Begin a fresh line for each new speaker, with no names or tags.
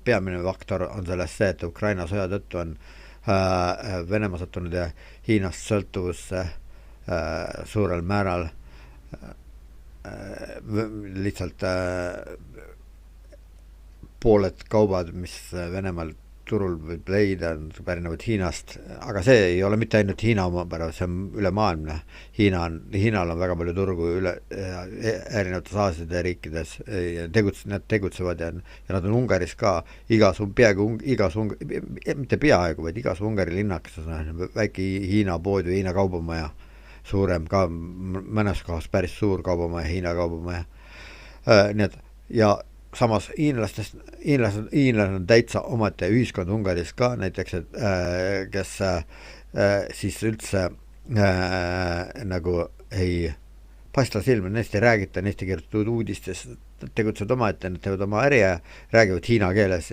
peamine faktor on selles see, et Ukraina sõja tõttu on Venemaa sattunud Hiinast sõltuvusse suurel määral lihtsalt pooled kaubad, mis Venemaal turul võib leida, pärinevad Hiinast, aga see ei ole mitte ainult Hiina omapära, see on ülemaailmne. Hiinal on väga palju turgu erinevates Aasiade riikides, nad tegutsevad ja nad on Ungaris ka mitte peaaegu, vaid igas Ungari linnakeses on väike Hiina pood või Hiina kaubamaja, suurem ka, mõnes kohas päris suur kaubamaja, Hiina kaubamaja. Nii et, ja samas hiinlased on täitsa omate ühiskond Ungaris ka, näiteks, et, kes siis üldse nagu ei paista silma, neist ei räägita, neist ei kirjutatud uudistes, tegutsevad oma ette, nad teevad oma äri ja räägivad hiina keeles